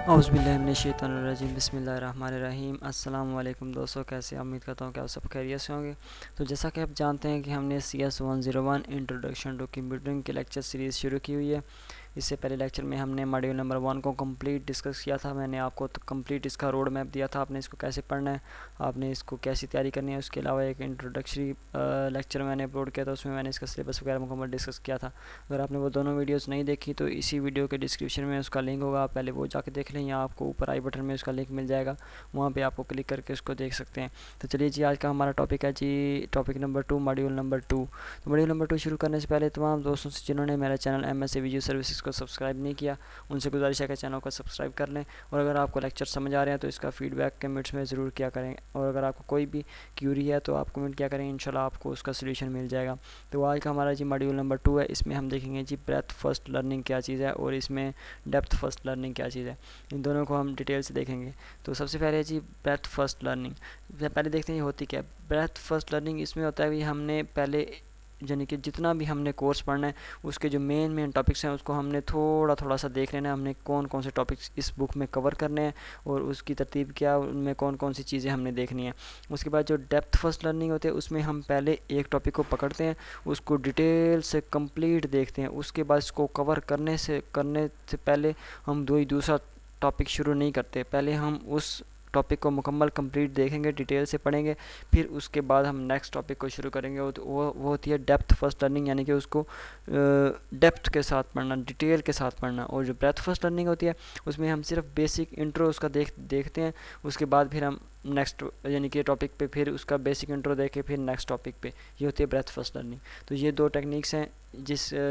औज़ुबिल्लाहिमिनश्शैतानिर्रजीम बिस्मिल्लाहिर्रहमानिर्रहीम। अस्सलाम वालेकुम दोस्तों, कैसे उम्मीद करता हूँ कि आप सब खैरियत से होंगे। तो जैसा कि आप जानते हैं कि हमने CS101 इंट्रोडक्शन टू कंप्यूटिंग की लेक्चर सीरीज़ शुरू की हुई है। इससे पहले लेक्चर में हमने मॉड्यूल नंबर 1 को कंप्लीट डिस्कस किया था। मैंने आपको कंप्लीट इसका रोड मैप दिया था, आपने इसको कैसे पढ़ना है, आपने इसको कैसी तैयारी करनी है। उसके अलावा एक इंट्रोडक्टरी लेक्चर मैंने अपलोड किया था, उसमें मैंने इसका सिलेबस वगैरह मुकम्मल डिस्कस किया था। अगर आपने वो दोनों वीडियोस नहीं देखी तो इसी वीडियो के डिस्क्रिप्शन में उसका लिंक होगा, आप पहले वो जाके देख लें, या आपको ऊपर आई बटन में उसका लिंक मिल जाएगा, वहाँ पे आपको क्लिक करके उसको देख सकते हैं। तो चलिए जी, आज का हमारा टॉपिक है जी टॉपिक नंबर 2, मॉड्यूल नंबर 2। तो मॉड्यूल नंबर 2 शुरू करने से पहले तमाम दोस्तों से जिन्होंने मेरा चैनल MSc विजुअल सर्विसेज को सब्सक्राइब नहीं किया, उनसे गुजारिश है कि चैनल को सब्सक्राइब कर लें। और अगर आपको लेक्चर समझ आ रहे हैं तो इसका फीडबैक कमेंट्स में ज़रूर किया करें, और अगर आपको कोई भी क्यूरी है तो आप कमेंट किया करें, इंशाल्लाह आपको उसका सोल्यूशन मिल जाएगा। तो आज का हमारा जी मॉड्यूल नंबर 2 है, इसमें हम देखेंगे जी ब्रेथ फर्स्ट लर्निंग क्या चीज़ है और इसमें डेप्थ फर्स्ट लर्निंग क्या चीज़ है। इन दोनों को हम डिटेल से देखेंगे। तो सबसे पहले जी ब्रेथ फर्स्ट लर्निंग, पहले देखते हैं ये होती क्या है। ब्रेथ फर्स्ट लर्निंग इसमें होता है कि हमने पहले यानी कि जितना भी हमने कोर्स पढ़ना है उसके जो मेन टॉपिक्स हैं उसको हमने थोड़ा थोड़ा सा देख लेना है, हमने कौन कौन से टॉपिक्स इस बुक में कवर करने हैं और उसकी तरतीब क्या, उनमें कौन कौन सी चीज़ें हमने देखनी है। उसके बाद जो डेप्थ फर्स्ट लर्निंग होती है उसमें हम पहले एक टॉपिक को पकड़ते हैं, उसको डिटेल से कंप्लीट देखते हैं, उसके बाद इसको कवर करने से पहले हम दूसरा टॉपिक शुरू नहीं करते। पहले हम उस टॉपिक को मुकम्मल कंप्लीट देखेंगे, डिटेल से पढ़ेंगे, फिर उसके बाद हम नेक्स्ट टॉपिक को शुरू करेंगे। वो होती है डेप्थ फर्स्ट लर्निंग, यानी कि उसको डेप्थ के साथ पढ़ना, डिटेल के साथ पढ़ना। और जो ब्रेथ फर्स्ट लर्निंग होती है उसमें हम सिर्फ बेसिक इंट्रो उसका देखते हैं, उसके बाद फिर हम नेक्स्ट यानी कि टॉपिक पे फिर उसका बेसिक इंट्रो देके फिर नेक्स्ट टॉपिक पे, ये होती है ब्रेथ फर्स्ट लर्निंग। तो ये दो टेक्निक्स हैं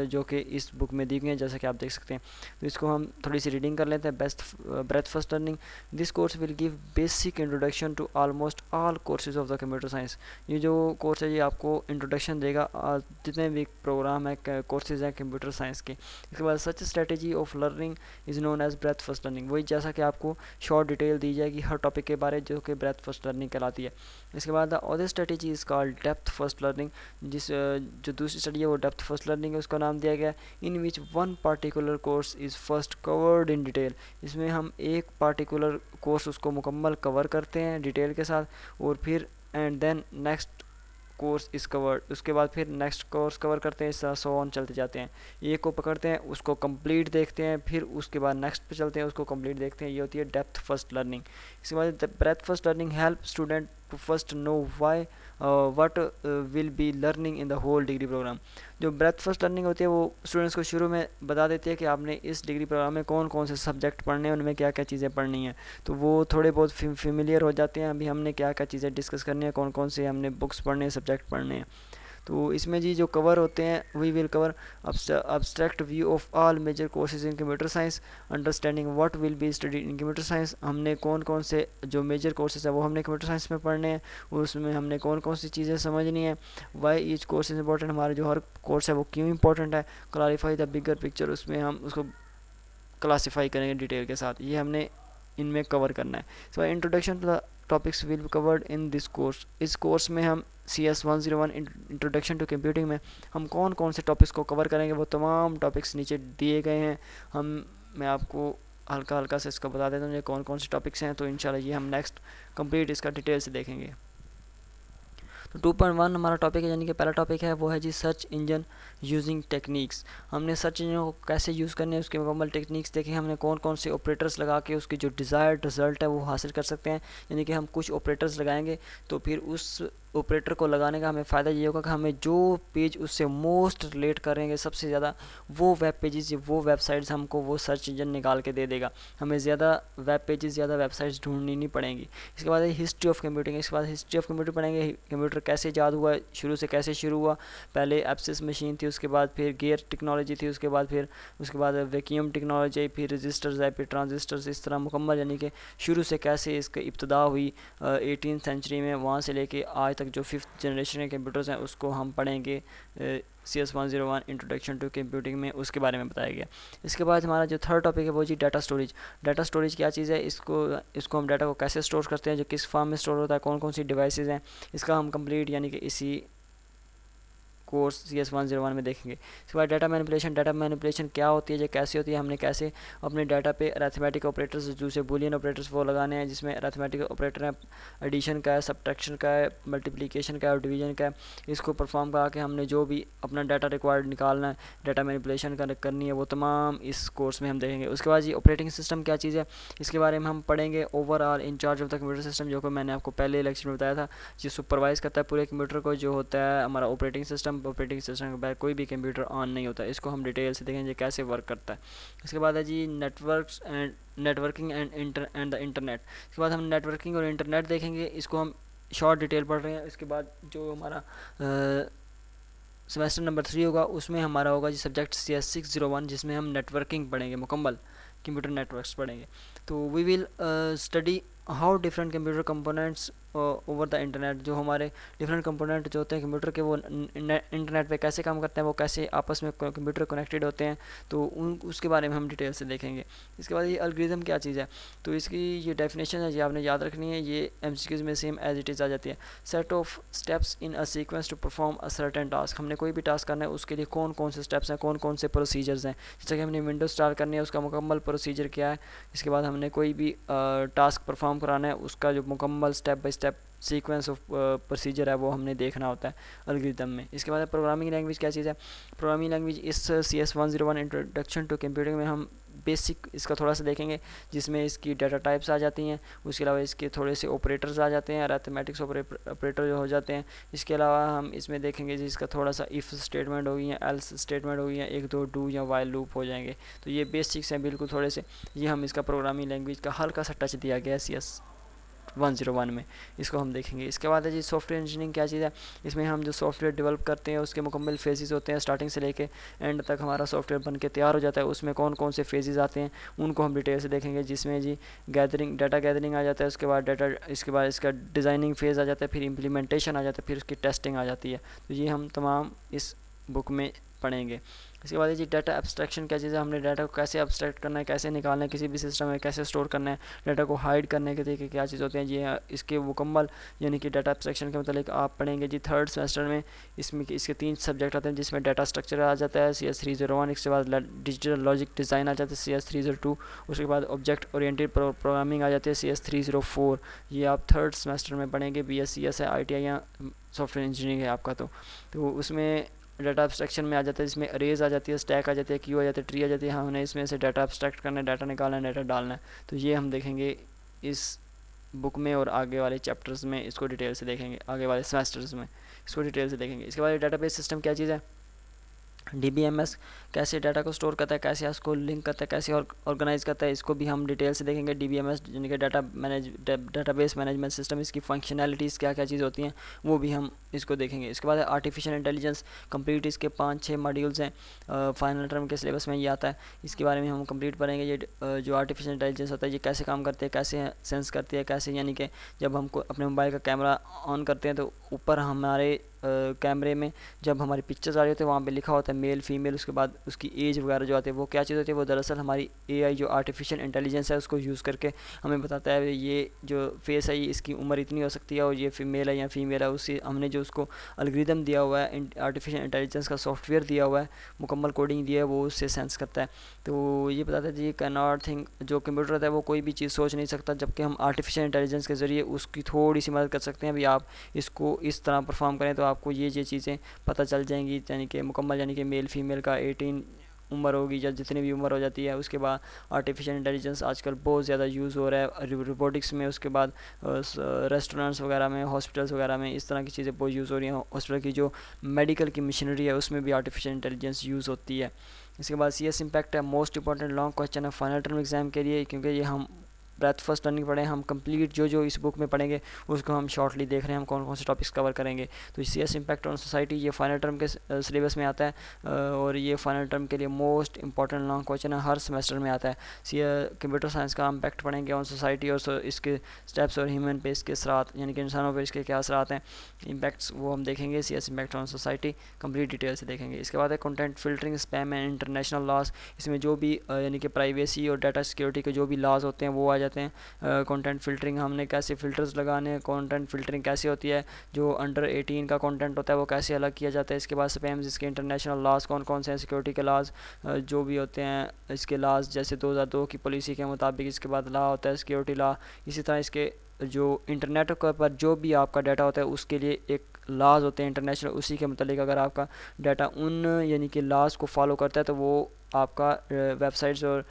जो कि इस बुक में दी गई हैं, जैसा कि आप देख सकते हैं। तो इसको हम थोड़ी सी रीडिंग कर लेते हैं। Breadth first learning, this course will give basic introduction to almost all courses of the computer science. ये जो कोर्स है ये आपको इंट्रोडक्शन देगा जितने भी प्रोग्राम है, कोर्सेज हैं कंप्यूटर साइंस के। इसके बाद such strategy of learning is known as breadth first learning, वही जैसा कि आपको शॉर्ट डिटेल दी जाएगी हर टॉपिक के बारे, जो कि ब्रेथ फर्स्ट लर्निंग कहलाती है। इसके बाद the other strategy is called depth first learning, जो दूसरी स्टडी है वो डेप्थ फर्स्ट लर्निंग है, उसका नाम दिया गया in which one particular course is first covered in detail. इसमें हम एक पार्टिकुलर कोर्स उसको मुकम्मल कवर करते हैं डिटेल के साथ, और फिर एंड देन नेक्स्ट कोर्स इस कवर्ड, उसके बाद फिर नेक्स्ट कोर्स कवर करते हैं, इस सो ऑन चलते जाते हैं। एक को पकड़ते हैं, उसको कंप्लीट देखते हैं, फिर उसके बाद नेक्स्ट पे चलते हैं, उसको कंप्लीट देखते हैं। ये होती है डेप्थ फर्स्ट लर्निंग। इसके बाद breadth first learning help student to first know why what will be learning in the whole degree programme. जो ब्रेथ फर्स्ट लर्निंग होती है वो स्टूडेंट्स को शुरू में बता देती है कि आपने इस डिग्री प्रोग्राम में कौन कौन से सब्जेक्ट पढ़ने हैं, उनमें क्या क्या चीज़ें पढ़नी हैं। तो वो थोड़े बहुत फेमिलियर हो जाते हैं, अभी हमने क्या क्या चीज़ें डिस्कस करनी है, कौन कौन से हमने बुक्स पढ़ने हैं, सब्जेक्ट पढ़ने हैं। तो इसमें जी जो कवर होते हैं, we will cover abstract view of all major courses in computer science, understanding what will be studied in computer science. हमने कौन कौन से जो मेजर कोर्सेज है वो हमने कंप्यूटर साइंस में पढ़ने हैं, उसमें हमने कौन कौन सी चीज़ें समझनी है। Why each course is important, हमारे जो हर कोर्स है वो क्यों इंपॉर्टेंट है। क्लैरिफाई द बिगर पिक्चर, उसमें हम उसको क्लासीफाई करेंगे डिटेल के साथ, ये हमने इनमें कवर करना है। So introduction to the topics will be covered in this course. इस कोर्स में हम CS101 इंट्रोडक्शन टू कंप्यूटिंग में हम कौन कौन से टॉपिक्स को कवर करेंगे, वो तमाम टॉपिक्स नीचे दिए गए हैं। मैं आपको हल्का हल्का से इसका बता देता हूँ ये कौन कौन से टॉपिक्स हैं, तो इंशाल्लाह ये हम नेक्स्ट कंप्लीट इसका डिटेल से देखेंगे। तो 2.1 हमारा टॉपिक है, यानी कि पहला टॉपिक है वो है जी सर्च इंजन यूजिंग टेक्निक्स। हमने सर्च इंजन को कैसे यूज़ करने हैं उसके मुकम्मल टेक्निक्स देखें, हमने कौन कौन से ऑपरेटर्स लगा के उसकी जो डिज़ायर्ड रिज़ल्ट है वो हासिल कर सकते हैं। यानी कि हम कुछ ऑपरेटर्स लगाएंगे तो फिर उस ऑपरेटर को लगाने का हमें फ़ायदा ये होगा कि हमें जो पेज उससे मोस्ट रिलेट करेंगे सबसे ज़्यादा, वो वेब पेजेस या वो वेबसाइट्स हमको वो सर्च इंजन निकाल के दे देगा। हमें ज़्यादा वेब पेजेस, ज़्यादा वेबसाइट्स ढूंढनी नहीं पड़ेंगी। इसके बाद हिस्ट्री ऑफ कंप्यूटिंग, इसके बाद हिस्ट्री ऑफ कंप्यूटर पढ़ेंगे, कंप्यूटर कैसे ईजाद हुआ, शुरू से कैसे शुरू हुआ। पहले एप्सिस मशीन थी, उसके बाद फिर गियर टेक्नोलॉजी थी, उसके बाद वैक्यूम टेक्नोलॉजी आई, फिर रजिस्टर्स आए, फिर ट्रांजिस्टर्स, इस तरह मुकम्मल यानी कि शुरू से कैसे इसकी इब्तदा हुई 18th सेंचुरी में, वहाँ से लेके आज तक जो 5th जनरेशन के कंप्यूटर्स हैं उसको हम पढ़ेंगे CS101 इंट्रोडक्शन टू कंप्यूटिंग में, उसके बारे में बताया गया। इसके बाद हमारा जो थर्ड टॉपिक है वो जी डाटा स्टोरेज। डाटा स्टोरेज क्या चीज़ है, इसको हम डाटा को कैसे स्टोर करते हैं, जो किस फॉर्म में स्टोर होता है, कौन कौन सी डिवाइसेस हैं, इसका हम कंप्लीट यानी कि इसी कोर्स CS101 में देखेंगे। इसके बाद डाटा मैनिपुलेशन क्या होती है, ये कैसे होती है, हमने कैसे अपने डाटा पे अरिथमेटिक ऑपरेटर्स दूसरे बूलियन ऑपरेटर्स वो लगाने हैं, जिसमें अरिथमेटिक ऑपरेटर है एडिशन का है, सब्ट्रैक्शन का है, मल्टीप्लिकेशन का है और डिवीजन का है। इसको परफॉर्म करा के हमने जो भी अपना डाटा रिक्वायर्ड निकालना है, डाटा मैनिपुलेशन करनी है, वो तमाम इस कोर्स में हम देखेंगे। उसके बाद ये ऑपरेटिंग सिस्टम क्या चीज़ है, इसके बारे में हम पढ़ेंगे। Overall incharge of the computer system, जो कि मैंने आपको पहले लेक्चर में बताया था, जो सुपरवाइज करता है पूरे कंप्यूटर को, जो होता है हमारा ऑपरेटिंग सिस्टम के बाद कोई भी कंप्यूटर ऑन नहीं होता। इसको हम डिटेल से देखेंगे कैसे वर्क करता है। इसके बाद है जी नेटवर्किंग एंड द इंटरनेट। इसके बाद हम नेटवर्किंग और इंटरनेट देखेंगे, इसको हम शॉर्ट डिटेल पढ़ रहे हैं। इसके बाद जो हमारा सेमेस्टर नंबर 3 होगा, उसमें हमारा होगा जी सब्जेक्ट CS601, जिसमें हम नेटवर्किंग पढ़ेंगे, मुकम्मल कंप्यूटर नेटवर्क्स पढ़ेंगे। तो we will study how different computer components over the internet. जो हमारे डिफरेंट कंपोनेंट जो होते हैं कंप्यूटर के, वो इंटरनेट पे कैसे काम करते हैं, वो कैसे आपस में कंप्यूटर कनेक्टेड होते हैं, तो उसके बारे में हम डिटेल से देखेंगे। इसके बाद ये एल्गोरिथम क्या चीज़ है, तो इसकी ये डेफिनेशन है, ये आपने याद रखनी है। ये MCQs में सेम एज इट इज़ आ जाती है। Set of steps in a sequence to perform a certain task. हमने कोई भी टास्क करना है, उसके लिए कौन कौन से स्टेप्स हैं, कौन कौन से प्रोसीजर्स हैं। जैसे कि हमने विंडो स्टार्ट करनी है, उसका मुकम्मल प्रोसीजर क्या है। इसके बाद हमने कोई भी टास्क परफॉर्म कराना है, उसका जो मुकम्मल step by step sequence of procedure है, वो हमने देखना होता है एल्गोरिथम में। इसके बाद प्रोग्रामिंग लैंग्वेज क्या चीज़ है। प्रोग्रामिंग लैंग्वेज इस CS101 इंट्रोडक्शन टू कंप्यूटिंग में हम बेसिक इसका थोड़ा सा देखेंगे, जिसमें इसकी डाटा टाइप्स आ जाती हैं। उसके अलावा इसके थोड़े से ऑपरेटर्स आ जाते हैं, अरिथमेटिक्स ऑपरेटर जो हो जाते हैं। इसके अलावा हम इसमें देखेंगे जिसका थोड़ा सा इफ़ स्टेटमेंट होगी या एल्स स्टेटमेंट होगी या 1 2 डू या वाइल लूप हो जाएंगे। तो ये बेसिक्स हैं बिल्कुल थोड़े से। ये हम इसका प्रोग्रामिंग लैंग्वेज का हल्का सा टच दिया गया है CS101 में, इसको हम देखेंगे। इसके बाद है जी सॉफ्टवेयर इंजीनियरिंग क्या चीज़ है। इसमें हम जो सॉफ्टवेयर डेवलप करते हैं, उसके मुकम्मल फेजेस होते हैं, स्टार्टिंग से लेके एंड तक हमारा सॉफ्टवेयर बन के तैयार हो जाता है। उसमें कौन कौन से फेजेस आते हैं, उनको हम डिटेल से देखेंगे। जिसमें जी डाटा गैदरिंग आ जाता है, उसके बाद इसके बाद इसका डिज़ाइनिंग फेज़ आ जाता है, फिर इम्प्लीमेंटेशन आ जाता है, फिर उसकी टेस्टिंग आ जाती है। तो ये हम तमाम इस बुक में पढ़ेंगे। इसके बाद जी डाटा एब्स्ट्रैक्शन क्या चीज़ है। हमने डाटा को कैसे एब्स्ट्रैक्ट करना है, कैसे निकालना है किसी भी सिस्टम में, कैसे स्टोर करना है, डाटा को हाइड करने के तरीके क्या चीज़ होते हैं। ये इसके मुकम्मल यानी कि डाटा एब्स्ट्रैक्शन के मतलब आप पढ़ेंगे जी 3rd सेमेस्टर में। इसमें इसके 3 सब्जेक्ट आते हैं, जिसमें डाटा स्ट्रक्चर आ जाता है CS301। इसके बाद डिजिटल लॉजिक डिज़ाइन आ जाता है CS302। उसके बाद ऑब्जेक्ट ओरिएंटेड प्रोग्रामिंग आ जाती है CS304। ये आप 3rd सेमेस्टर में पढ़ेंगे। BScs है, ITI या सॉफ्टवेयर इंजीनियरिंग है आपका। तो उसमें डाटा एब्स्ट्रैक्शन में आ जाता है, जिसमें अरेज आ जाती है, स्टैक आ जाती है, क्यू आ जाती है, ट्री आ जाती है। हमने इसमें से डाटा एब्स्ट्रैक्ट करना है, डाटा निकालना है, डाटा डालना है। तो ये हम देखेंगे इस बुक में, और आगे वाले चैप्टर्स में इसको डिटेल से देखेंगे, आगे वाले सेमेस्टर्स में इसको डिटेल से देखेंगे। इसके बाद डाटाबेस सिस्टम क्या चीज़ है। DBMS कैसे डाटा को स्टोर करता है, कैसे उसको लिंक करता है, कैसे ऑर्गेनाइज करता है, इसको भी हम डिटेल से देखेंगे। DBMS यानी कि डाटाबेस मैनेजमेंट सिस्टम, इसकी फंक्शनैलिटीज़ क्या क्या चीज़ होती हैं, वो भी हम इसको देखेंगे। इसके बाद आर्टिफिशियल इंटेलिजेंस कंप्लीट, इसके 5-6 मॉड्यूल्स हैं, फाइनल टर्म के सिलेबस में ये आता है। इसके बारे में हम कंप्लीट पढ़ेंगे। ये जो आर्टिफिशियल इंटेलिजेंस होता है, ये कैसे काम करते हैं, कैसे सेंस करती है, कैसे यानी कि जब हम अपने मोबाइल का कैमरा ऑन करते हैं, तो ऊपर हमारे कैमरे में जब हमारी पिक्चर्स आ रही होती है, वहाँ पे लिखा होता है मेल फीमेल, उसके बाद उसकी एज वगैरह जो आती है, वो क्या चीज़ होती है, वो दरअसल हमारी AI जो आर्टिफिशियल इंटेलिजेंस है, उसको यूज़ करके हमें बताता है ये जो फेस है, इसकी उम्र इतनी हो सकती है, और ये मेल है या फीमेल है। उससे हमने जो उसको एल्गोरिथम दिया हुआ है, आर्टिफिशियल इंटेलिजेंस का सॉफ्टवेयर दिया हुआ है, मुकम्मल कोडिंग दिया है, वो उससे सेंस करता है। तो ये बताता है जी कैन नॉट थिंक, जो कंप्यूटर होता है वो कोई भी चीज़ सोच नहीं सकता, जबकि हम आर्टिफिशियल इंटेलिजेंस के ज़रिए उसकी थोड़ी सी मदद कर सकते हैं। अभी आप इसको इस तरह परफॉर्म करें तो आपको ये चीज़ें पता चल जाएंगी, यानी कि मुकम्मल, यानी कि मेल फीमेल का 18 उम्र होगी या जितनी भी उम्र हो जाती है। उसके बाद आर्टिफिशियल इंटेलिजेंस आजकल बहुत ज़्यादा यूज़ हो रहा है रोबोटिक्स में। उसके बाद रेस्टोरेंट्स वगैरह में, हॉस्पिटल्स वगैरह में इस तरह की चीज़ें बहुत यूज़ हो रही हैं। हॉस्पिटल की जो मेडिकल की मशीनरी है, उसमें भी आर्टिफिशियल इंटेलिजेंस यूज़ होती है। इसके बाद CS इम्पैक्ट है मोस्ट इंपॉर्टेंट लॉन्ग क्वेश्चन है फाइनल टर्म एग्ज़ाम के लिए, क्योंकि ये हम ब्रेथ फर्स्ट लर्निंग पढ़े, हम कंप्लीट जो इस बुक में पढ़ेंगे उसको हम शॉर्टली देख रहे हैं, हम कौन कौन से टॉपिक्स कवर करेंगे। तो CS इम्पैक्ट ऑन सोसाइटी ये फाइनल टर्म के सिलेबस में आता है, और ये फाइनल टर्म के लिए मोस्ट इंपॉर्टेंट लॉन्ग क्वेश्चन है, हर सेमेस्टर में आता है। कंप्यूटर साइंस का इम्पैक्ट पढ़ेंगे ऑन सोसाइटी, और इसके स्टेप्स और ह्यूमन पे इसके असरात, यानी कि इंसानों पर इसके क्या असरात हैं, इम्पैक्ट्स, वो हम देखेंगे। CS impact on society complete detail से देखेंगे। इसके बाद है content filtering, spam and international laws. इसमें जो भी यानी कि प्राइवेसी और डाटा सिक्योरिटी के जो भी लॉज होते हैं वो आ जाते हैं। कंटेंट फ़िल्टरिंग, हमने कैसे फ़िल्टर्स लगाने हैं, कंटेंट फ़िल्टरिंग कैसे होती है, जो अंडर 18 का कंटेंट होता है वो कैसे अलग किया जाता है। इसके बाद स्पैम्स, इसके इंटरनेशनल लॉज कौन कौन से हैं, सिक्योरिटी के लॉज जो भी होते हैं, इसके लॉज जैसे 2002 की पॉलिसी के मुताबिक। इसके बाद लॉ होता है सिक्योरिटी लॉ। इसी तरह इसके जो इंटरनेट पर जो भी आपका डाटा होता है उसके लिए एक लॉज होते हैं इंटरनेशनल, उसी के मतलब अगर आपका डाटा उन यानी कि लॉज को फॉलो करता है तो वो आपका वेबसाइट्स और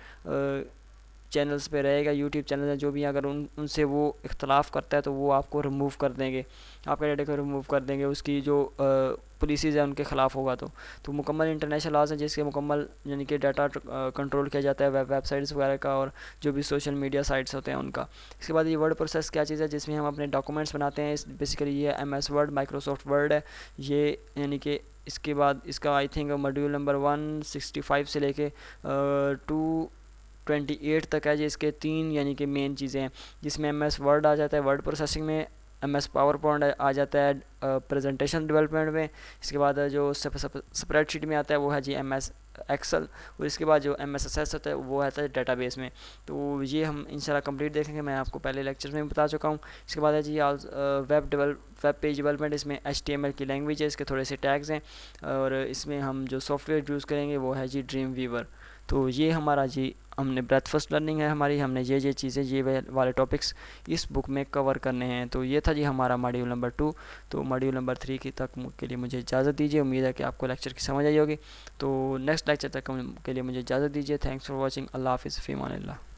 चैनल्स पे रहेगा। यूट्यूब चैनल है जो भी, अगर उनसे वो इख्तलाफ करता है तो वो आपको रिमूव कर देंगे, आपके डाटा को रिमूव कर देंगे, उसकी जो पॉलिसीज़ है उनके ख़िलाफ़ होगा। तो मुकम्मल इंटरनेशनल लॉज हैं जिसके मुकम्मल यानी कि डाटा कंट्रोल किया जाता है वेबसाइट्स वगैरह का और जो भी सोशल मीडिया साइट्स होते हैं उनका। इसके बाद ये वर्ड प्रोसेस क्या चीज़ है जिसमें हम अपने डॉक्यूमेंट्स बनाते हैं। बेसिकली ये MS वर्ड, माइक्रोसॉफ्ट वर्ड है ये, यानी कि इसके बाद इसका आई थिंक मॉड्यूल नंबर 165 से लेके 228 तक है जी। इसके 3 यानी कि मेन चीज़ें हैं जिसमें MS वर्ड आ जाता है वर्ड प्रोसेसिंग में, MS पावर पॉइंट आ जाता है प्रेजेंटेशन डेवलपमेंट में। इसके बाद जो स्प्रेडशीट में आता है वो है जी MS एक्सेल, और इसके बाद जो MSSS होता है वो आता है डेटाबेस में। तो ये हम इंशाल्लाह कंप्लीट देखेंगे, मैं आपको पहले लेक्चर में बता चुका हूँ। इसके बाद है जी वेब पेज डेवलपमेंट, इसमें HTML की लैंग्वेज है, इसके थोड़े से टैग्स हैं, और इसमें हम जो सॉफ्टवेयर यूज़ करेंगे वो है जी ड्रीम वीवर। तो ये हमारा जी हमने ब्रेथ फर्स्ट लर्निंग है हमारी, हमने ये चीज़ें ये वाले टॉपिक्स इस बुक में कवर करने हैं। तो ये था जी हमारा मॉड्यूल नंबर 2। तो मॉड्यूल नंबर 3 की तक के लिए मुझे इजाज़त दीजिए। उम्मीद है कि आपको लेक्चर की समझ आई होगी। तो नेक्स्ट लेक्चर तक के लिए मुझे इजाज़त दीजिए। Thanks for watching. अल्लाह हाफ़िज़, फ़ी अमान अल्लाह।